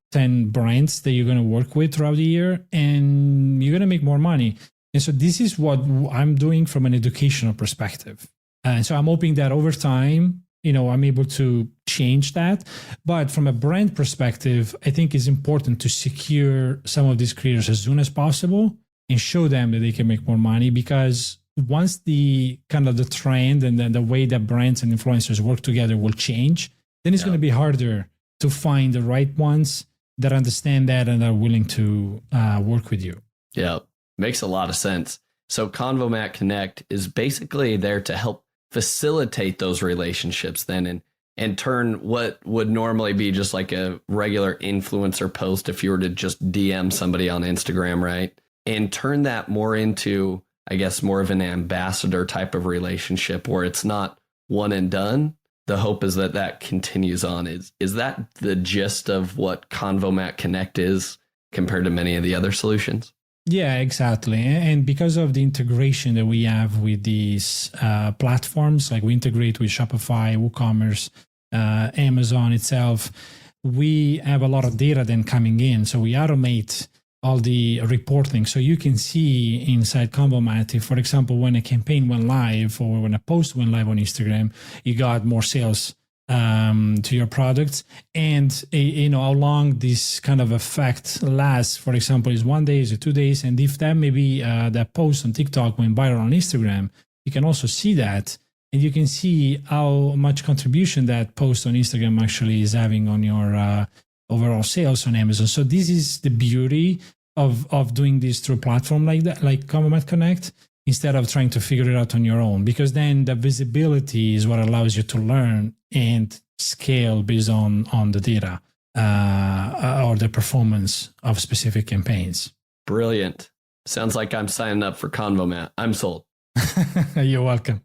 brands that you're going to work with throughout the year, and you're going to make more money. And so this is what I'm doing from an educational perspective. And so I'm hoping that over time, I'm able to change that. But from a brand perspective, I think it's important to secure some of these creators as soon as possible and show them that they can make more money, because once the kind of the trend and then the way that brands and influencers work together will change, then it's going to be harder to find the right ones that understand that and are willing to work with you. Yeah, makes a lot of sense. So ConvoMat Connect is basically there to help facilitate those relationships then, and turn what would normally be just like a regular influencer post if you were to just DM somebody on Instagram, right? And turn that more into, I guess, more of an ambassador type of relationship where it's not one and done. The hope is that continues on. Is that the gist of what ConvoMat Connect is compared to many of the other solutions? Yeah, exactly. And because of the integration that we have with these platforms, like we integrate with Shopify, WooCommerce, Amazon itself, we have a lot of data then coming in. So we automate all the reporting. So you can see inside ConvoMat, if, for example, when a campaign went live or when a post went live on Instagram, you got more sales to your products, and how long this kind of effect lasts. For example, is 1 day, is it 2 days? And if that maybe that post on TikTok went viral on Instagram, you can also see that, and you can see how much contribution that post on Instagram actually is having on your overall sales on Amazon. So this is the beauty of doing this through a platform like that, like ConvoMat Connect, instead of trying to figure it out on your own, because then the visibility is what allows you to learn and scale based on the data or the performance of specific campaigns. Brilliant. Sounds like I'm signing up for ConvoMat. I'm sold. You're welcome.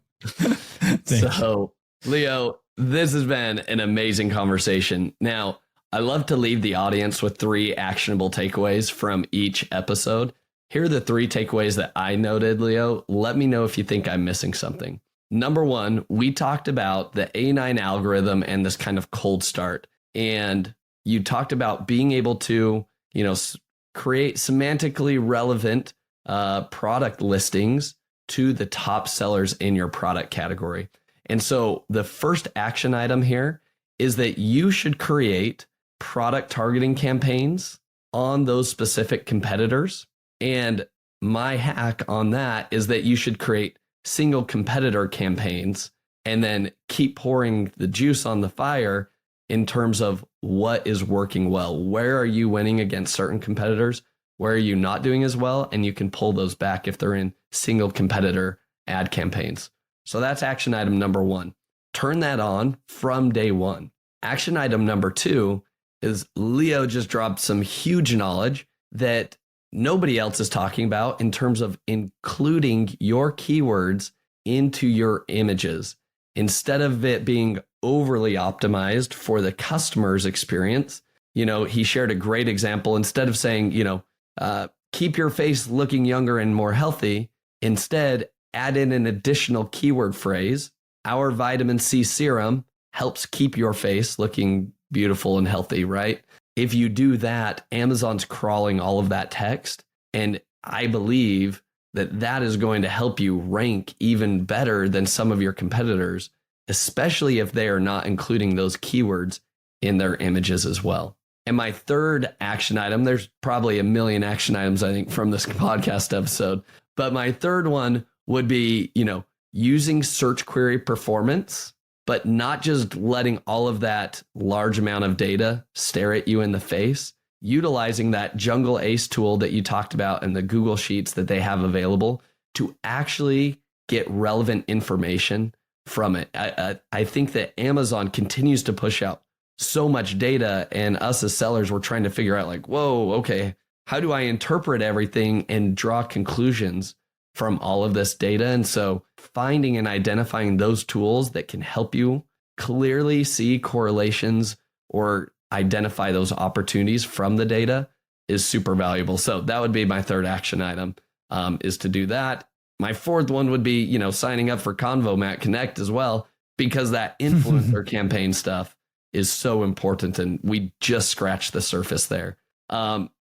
So, Leo, this has been an amazing conversation. Now, I love to leave the audience with 3 actionable takeaways from each episode. Here are the 3 takeaways that I noted, Leo. Let me know if you think I'm missing something. Number 1, we talked about the A9 algorithm and this kind of cold start. And you talked about being able to, create semantically relevant product listings to the top sellers in your product category. And so the first action item here is that you should create product targeting campaigns on those specific competitors. And my hack on that is that you should create single competitor campaigns and then keep pouring the juice on the fire in terms of what is working well. Where are you winning against certain competitors? Where are you not doing as well? And you can pull those back if they're in single competitor ad campaigns. So that's action item number 1. Turn that on from day 1. Action item number 2 is Leo just dropped some huge knowledge that nobody else is talking about in terms of including your keywords into your images. Instead of it being overly optimized for the customer's experience, he shared a great example. Instead of saying, keep your face looking younger and more healthy, instead add in an additional keyword phrase. Our vitamin C serum helps keep your face looking beautiful and healthy, right? If you do that, Amazon's crawling all of that text. And I believe that is going to help you rank even better than some of your competitors, especially if they are not including those keywords in their images as well. And my third action item, there's probably a million action items, I think, from this podcast episode, but my third one would be, using search query performance, but not just letting all of that large amount of data stare at you in the face, utilizing that Jungle Ace tool that you talked about and the Google Sheets that they have available to actually get relevant information from it. I think that Amazon continues to push out so much data, and us as sellers, we're trying to figure out like, whoa, okay, how do I interpret everything and draw conclusions from all of this data? And so finding and identifying those tools that can help you clearly see correlations or identify those opportunities from the data is super valuable. So that would be my third action item, is to do that. My fourth one would be, signing up for ConvoMat Connect as well, because that influencer campaign stuff is so important. And we just scratched the surface there.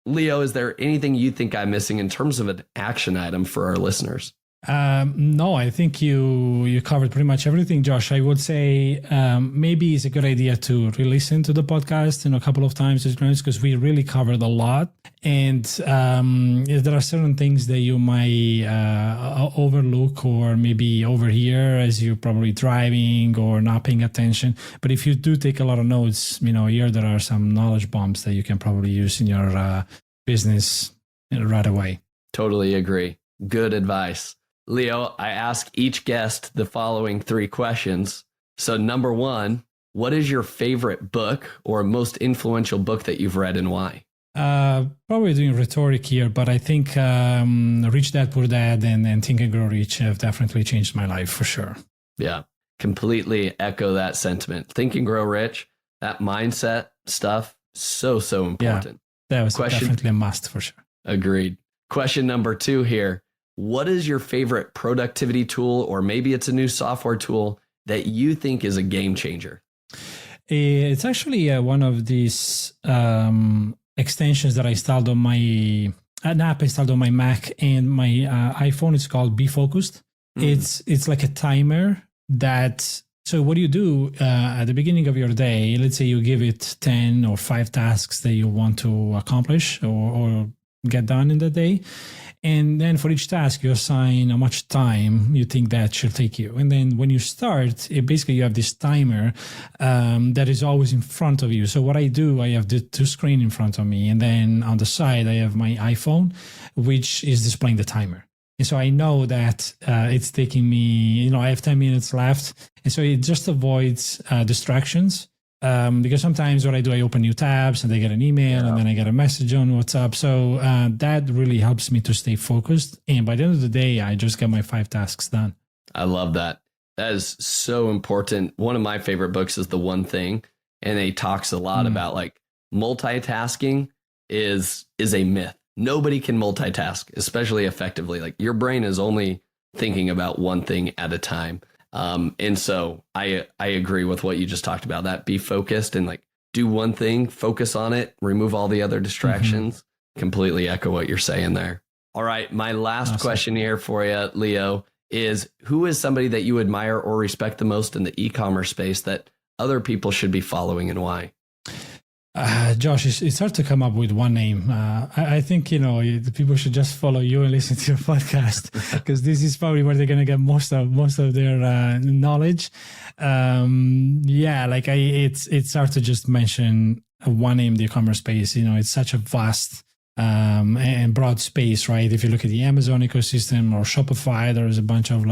Leo, is there anything you think I'm missing in terms of an action item for our listeners? No, I think you covered pretty much everything, Josh. I would say maybe it's a good idea to re-listen to the podcast a couple of times, because we really covered a lot. And there are certain things that you might overlook or maybe overhear as you're probably driving or not paying attention. But if you do take a lot of notes, here there are some knowledge bombs that you can probably use in your business right away. Totally agree. Good advice. Leo, I ask each guest the following 3 questions. So number 1, what is your favorite book or most influential book that you've read and why? Probably doing rhetoric here, but I think Rich Dad Poor Dad and Think and Grow Rich have definitely changed my life for sure. Yeah, completely echo that sentiment. Think and Grow Rich, that mindset stuff, so important. Yeah, that was definitely a must for sure. Agreed. Question number 2 here. What is your favorite productivity tool, or maybe it's a new software tool that you think is a game changer? It's actually one of these extensions that I installed on an app I installed on my Mac and my iPhone. It's called Be Focused. It's like a timer so what do you do at the beginning of your day? Let's say you give it 10 or 5 tasks that you want to accomplish or get done in the day. And then for each task, you assign how much time you think that should take you. And then when you start, basically you have this timer that is always in front of you. So what I do, I have the 2 screens in front of me. And then on the side, I have my iPhone, which is displaying the timer. And so I know that it's taking me, I have 10 minutes left. And so it just avoids distractions. Because sometimes what I do, I open new tabs and I get an email and then I get a message on WhatsApp. So that really helps me to stay focused. And by the end of the day, I just get my 5 tasks done. I love that. That is so important. One of my favorite books is The One Thing. And it talks a lot about like multitasking is a myth. Nobody can multitask, especially effectively. Like your brain is only thinking about one thing at a time. And so I agree with what you just talked about, that be focused and like do one thing, focus on it, remove all the other distractions. Completely echo what you're saying there. All right. My last question here for you, Leo, is who is somebody that you admire or respect the most in the e-commerce space that other people should be following and why? Josh, it's hard to come up with one name. I think, the people should just follow you and listen to your podcast because this is probably where they're going to get most of their knowledge. It's hard to just mention one name in the e-commerce space. It's such a vast and broad space, right? If you look at the Amazon ecosystem or Shopify, there's a bunch of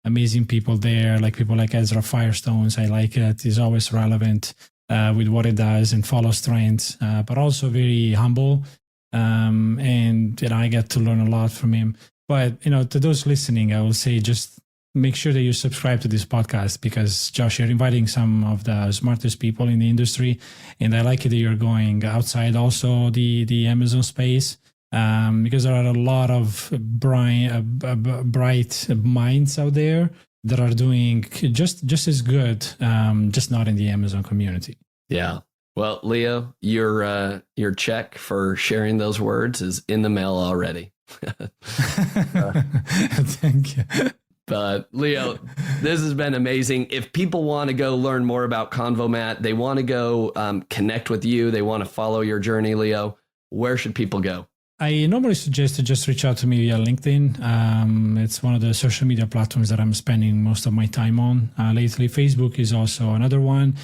amazing people there, like people like Ezra Firestones. I like it. He's always relevant. with what it does and follows trends, but also very humble. And I get to learn a lot from him. But to those listening, I will say just make sure that you subscribe to this podcast, because Josh, you're inviting some of the smartest people in the industry, and I like it that you're going outside also the Amazon space, because there are a lot of bright minds out there that are doing just as good, just not in the Amazon community. Yeah. Well, Leo, your check for sharing those words is in the mail already. Thank you. But Leo, this has been amazing. If people want to go learn more about Convomat, they want to go connect with you, they want to follow your journey, Leo, where should people go? I normally suggest to just reach out to me via LinkedIn. It's one of the social media platforms that I'm spending most of my time on lately. Facebook is also another one.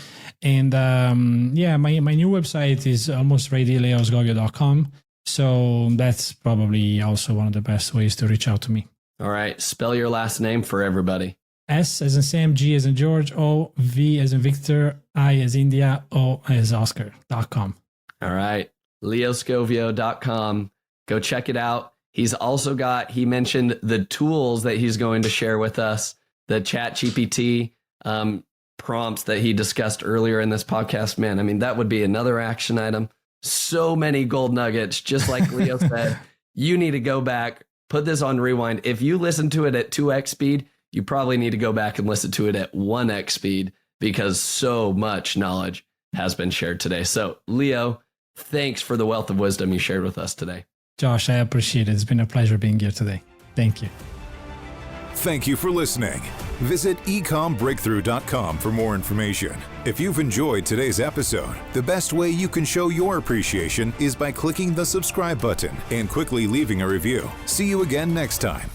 And my new website is almost ready, leosgovio.com. So that's probably also one of the best ways to reach out to me. All right. Spell your last name for everybody. S as in Sam, G as in George, O, V as in Victor, I as India, O as Oscar.com. All right. leosgovio.com. Go check it out. He's also he mentioned the tools that he's going to share with us, the ChatGPT prompts that he discussed earlier in this podcast. Man, I mean, that would be another action item. So many gold nuggets, just like Leo said. You need to go back, put this on rewind. If you listen to it at 2x speed, you probably need to go back and listen to it at 1x speed, because so much knowledge has been shared today. So, Leo, thanks for the wealth of wisdom you shared with us today. Josh, I appreciate it. It's been a pleasure being here today. Thank you. Thank you for listening. Visit ecommbreakthrough.com for more information. If you've enjoyed today's episode, the best way you can show your appreciation is by clicking the subscribe button and quickly leaving a review. See you again next time.